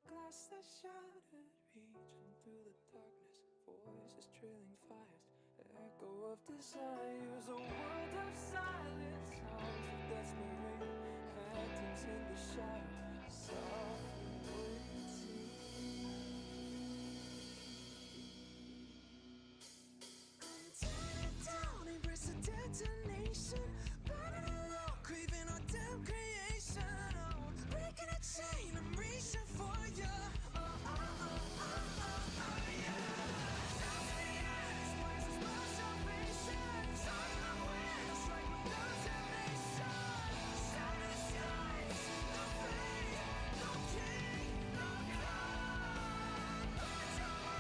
glass that shattered, reaching through the darkness, voices trailing fires, echo of desire. Use a world of silence, sounds of desperation, phantoms in the shadow, softly waiting. I'm tearing down, embrace the detonation, burning alone, craving our damn creation. Oh, breaking a chain, I'm reaching for you. Oh, oh, oh, oh, oh, oh, yeah. Down to the end, this place is my salvation. Sign my way, I'll strike with no temptation. Sound of the skies, no fate, no king, no God. Put down my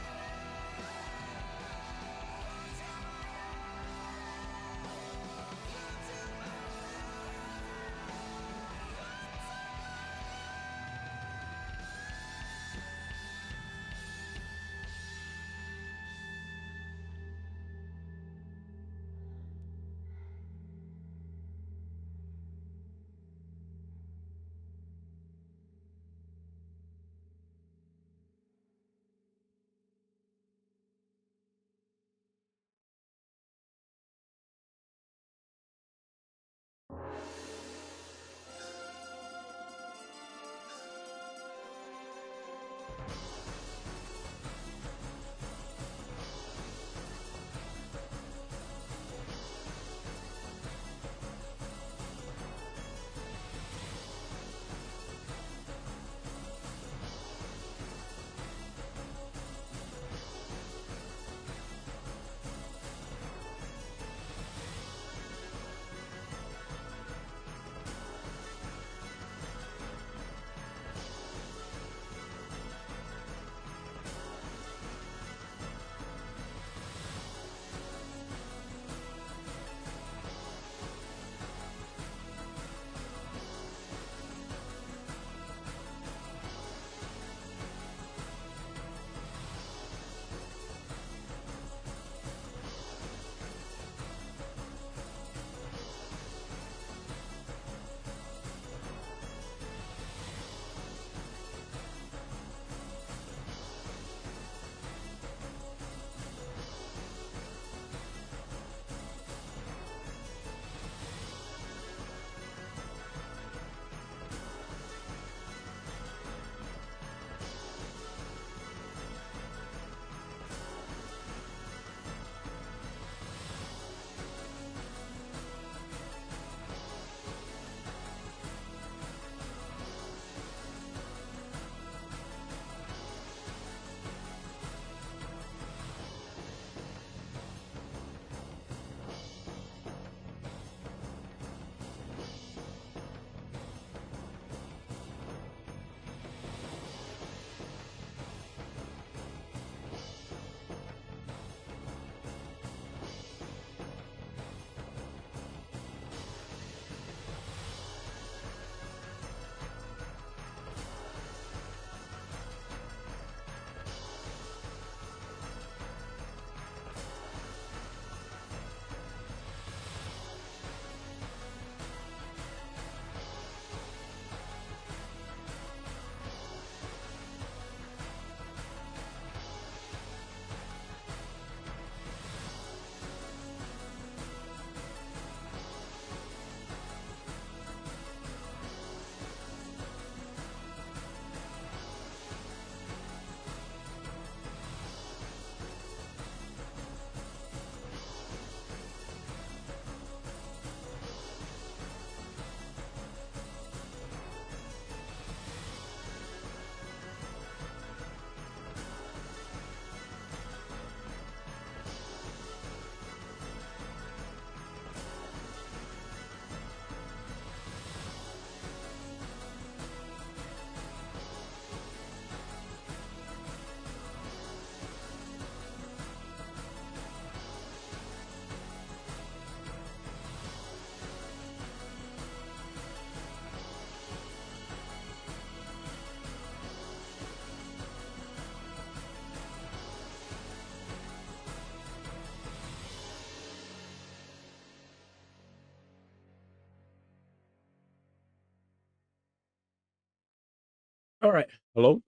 All right. Hello.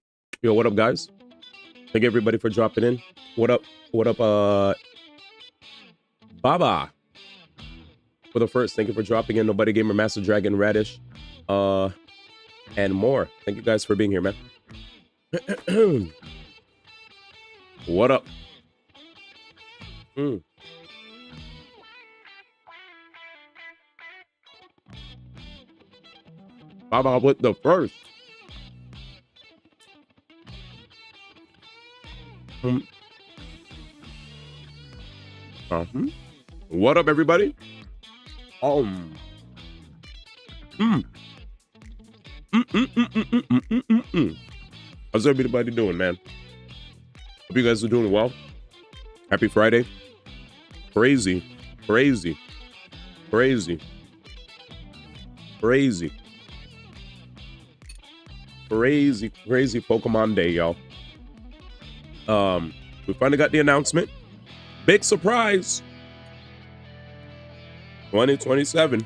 Yo, what up, guys? Thank you, everybody, for dropping in. What up? What up, Baba? For the first, thank you for dropping in. Nobody Gamer, Master Dragon, Radish, and more. Thank you guys for being here, man. What up? Baba with the first. What up, everybody? How's everybody doing, man? Hope you guys are doing well. Happy Friday. Crazy, crazy, crazy, crazy, crazy, crazy Pokemon Day, y'all. We finally got the announcement. Big surprise. 2027.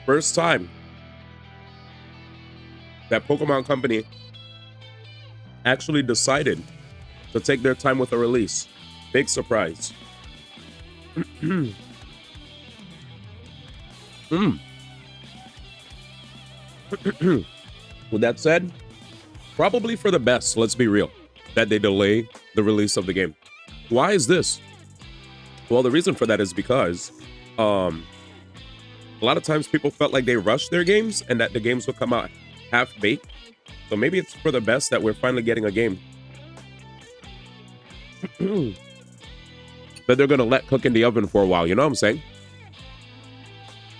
First time that Pokemon Company actually decided to take their time with a release. Big surprise. With that said, probably for the best, let's be real, that they delay the release of the game. Why is this? Well, the reason for that is because a lot of times people felt like they rushed their games and that the games would come out half-baked. So maybe it's for the best that we're finally getting a game that they're going to let cook in the oven for a while. You know what I'm saying?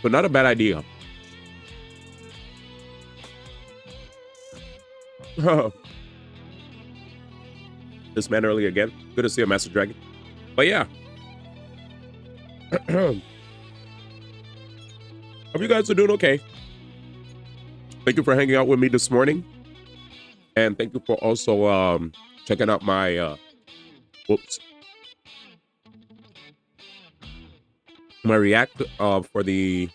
But not a bad idea. This man early again. Good to see you, Master Dragon. But yeah. Hope you guys are doing okay. Thank you for hanging out with me this morning. And thank you for also checking out my my react for the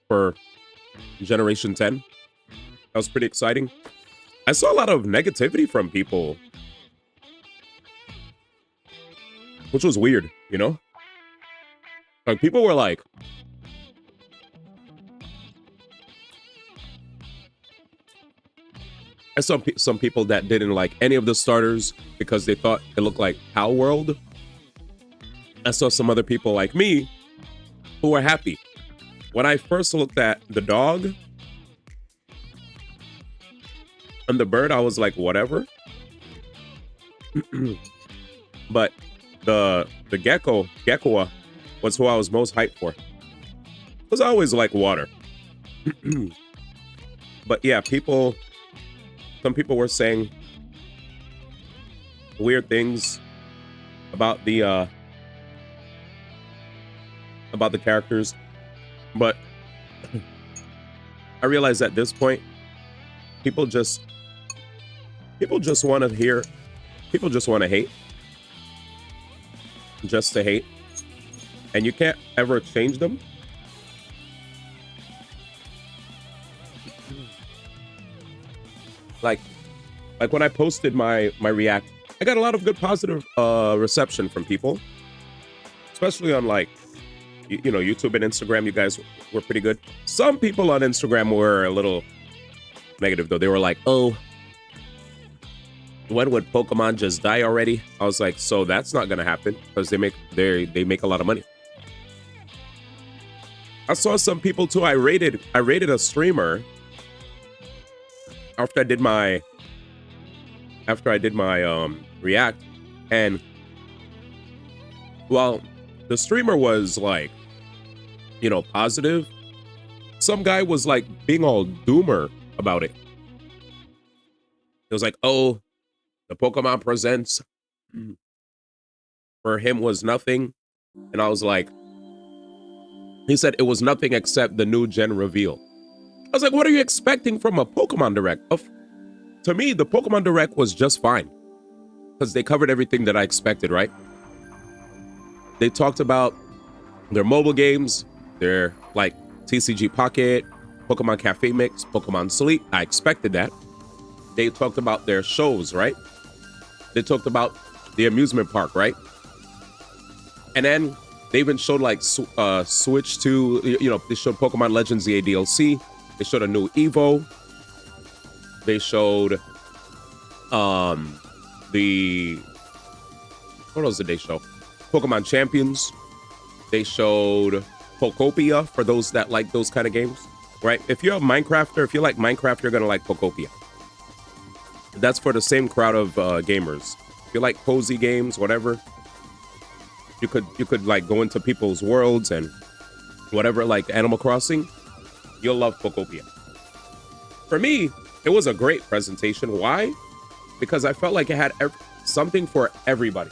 for Generation 10. That was pretty exciting. I saw a lot of negativity from people, which was weird, you know? Like, people were like, I saw some people that didn't like any of the starters because they thought it looked like Pow World. I saw some other people like me who were happy. When I first looked at the dog and the bird, I was like, whatever. But the Gekkoa was who I was most hyped for. Because I always like water. But yeah, some people were saying weird things about the characters. But I realized at this point, people just want to hear, people just want to hate. Just to hate. And you can't ever change them. Like when I posted my react, I got a lot of good positive reception from people, especially on like, you know, YouTube and Instagram. You guys were pretty good. Some people on Instagram were a little negative though. They were like, oh, when would Pokemon just die already? I was like, so that's not gonna happen because they make a lot of money. I saw some people too. I rated a streamer after I did my react, and while the streamer was like, you know, positive, some guy was like being all doomer about it. It was like, oh, the Pokemon Presents for him was nothing. And I was like, he said it was nothing except the new gen reveal. I was like, what are you expecting from a Pokemon Direct? To me, the Pokemon Direct was just fine because they covered everything that I expected, right? They talked about their mobile games, their like TCG Pocket, Pokemon Cafe Mix, Pokemon Sleep. I expected that. They talked about their shows, right? They talked about the amusement park, right? And then they even showed like Switch to, they showed Pokemon Legends ZA DLC. They showed a new Evo. They showed what else did they show? Pokemon Champions. They showed Pokopia for those that like those kind of games, right? If you're a Minecrafter, if you like Minecraft, you're gonna like Pokopia. That's for the same crowd of gamers. If you like cozy games, whatever, you could like go into people's worlds and whatever, like Animal Crossing, you'll love Pokopia. For me, it was a great presentation. Why? Because I felt like it had something for everybody.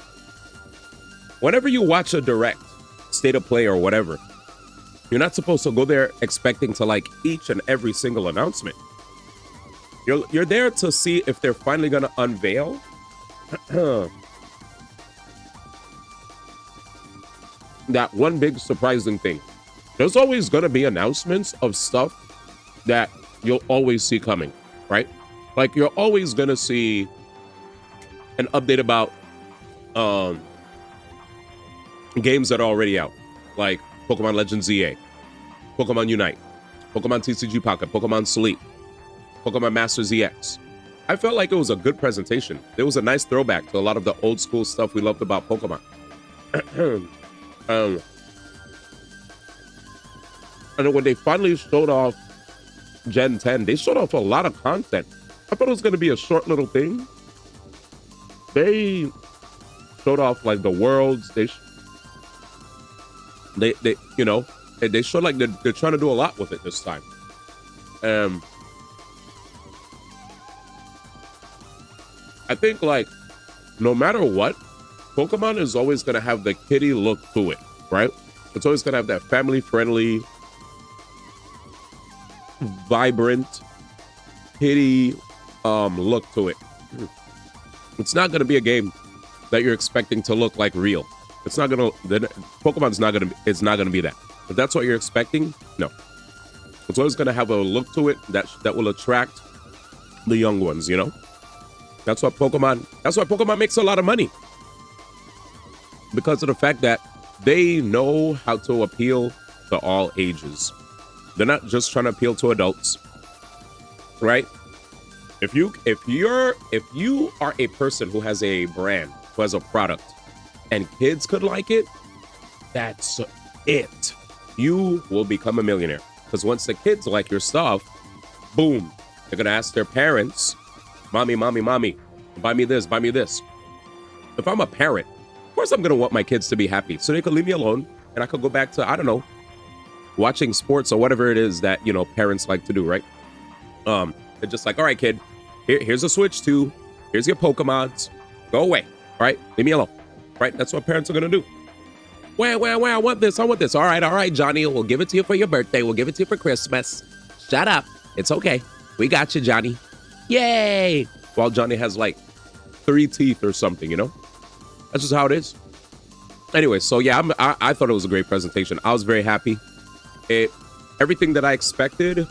Whenever you watch a direct state of play or whatever, you're not supposed to go there expecting to like each and every single announcement. You're there to see if they're finally gonna unveil that one big surprising thing. There's always gonna be announcements of stuff that you'll always see coming, right? Like you're always gonna see an update about games that are already out, like Pokemon Legends ZA, Pokemon Unite, Pokemon TCG Pocket, Pokemon Sleep, Pokemon Master ZX. I felt like it was a good presentation. There was a nice throwback to a lot of the old school stuff we loved about Pokemon. And then when they finally showed off Gen 10, they showed off a lot of content. I thought it was going to be a short little thing. They showed off like the worlds. They showed like they're trying to do a lot with it this time. I think like no matter what, Pokemon is always going to have the kiddie look to it, right? It's always going to have that family friendly, vibrant, kiddie look to it. It's not going to be a game that you're expecting to look like real. It's not going to, Pokemon's not going to, it's not going to be that. If that's what you're expecting, no. It's always going to have a look to it that will attract the young ones, you know? That's why Pokemon makes a lot of money. Because of the fact that they know how to appeal to all ages. They're not just trying to appeal to adults, right? If you are a person who has a brand, who has a product, and kids could like it, that's it. You will become a millionaire. Because once the kids like your stuff, boom, they're gonna ask their parents, mommy, buy me this, buy me this. If I'm a parent, of course I'm gonna want my kids to be happy, so they could leave me alone, and I could go back to, I don't know, watching sports or whatever it is that, parents like to do, right? They're just like, all right, kid, here's a Switch 2, here's your Pokemons, go away, all right? Leave me alone, right? That's what parents are gonna do. Where, I want this. All right, Johnny, we'll give it to you for your birthday, we'll give it to you for Christmas. Shut up, it's okay. We got you, Johnny. Yay! While Johnny has like 3 teeth or something, That's just how it is. Anyway, so yeah, I thought it was a great presentation. I was very happy. Everything that I expected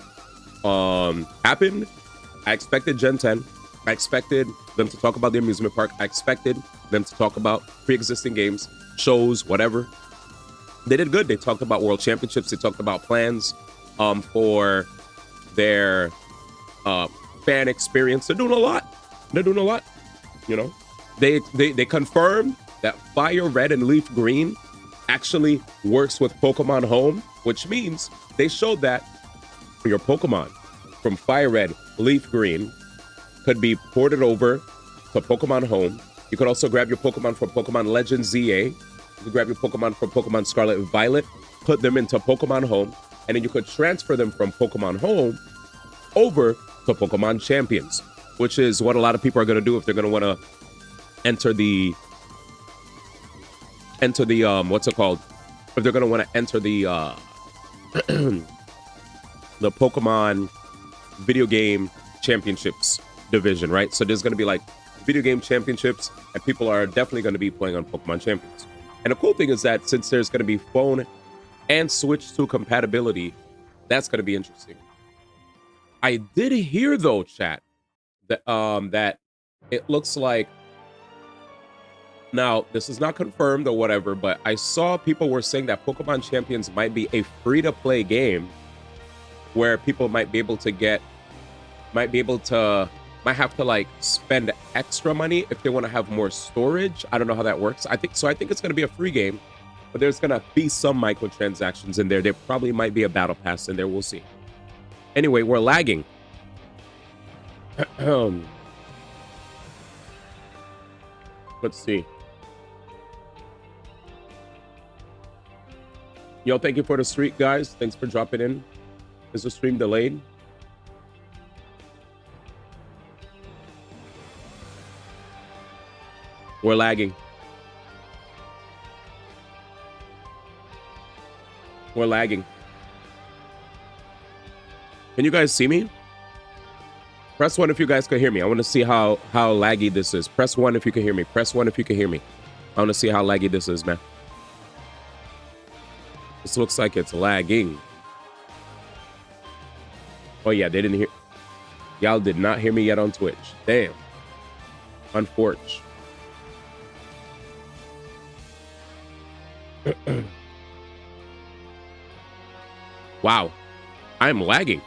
happened. I expected Gen 10. I expected them to talk about the amusement park. I expected them to talk about pre-existing games, shows, whatever. They did good. They talked about World Championships. They talked about plans for their fan experience. They're doing a lot. They confirmed that Fire Red and Leaf Green actually works with Pokemon Home, which means they showed that your Pokemon from Fire Red, Leaf Green could be ported over to Pokemon Home. You could also grab your Pokemon from Pokemon Legends ZA. You could grab your Pokemon from Pokemon Scarlet and Violet, put them into Pokemon Home, and then you could transfer them from Pokemon Home over to Pokemon Champions, which is what a lot of people are going to do if they're going to want to enter the what's it called? If they're going to want to enter the the Pokemon video game championships division, right? So there's going to be like video game championships, and people are definitely going to be playing on Pokemon Champions. And the cool thing is that since there's going to be phone and Switch 2 compatibility, that's going to be interesting. I did hear though, chat, that it looks like, now this is not confirmed or whatever, but I saw people were saying that Pokemon Champions might be a free-to-play game where people might be able to get, might have to like spend extra money if they want to have more storage. I don't know how that works. I think it's going to be a free game, but there's going to be some microtransactions in there. There probably might be a battle pass in there. We'll see. Anyway, we're lagging. Let's see. Yo, thank you for the streak, guys. Thanks for dropping in. Is the stream delayed? We're lagging. We're lagging. Can you guys see me? Press 1 if you guys can hear me. I want to see how laggy this is. Press 1 if you can hear me. Press 1 if you can hear me. I want to see how laggy this is, man. This looks like it's lagging. Oh yeah, they didn't hear. Y'all did not hear me yet on Twitch. Damn. Unfortunate. Wow. I'm lagging.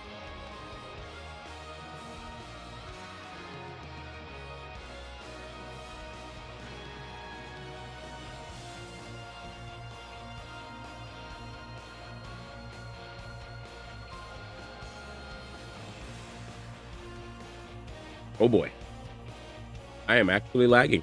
Oh boy. I am actually lagging.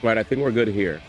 Right, I think we're good here.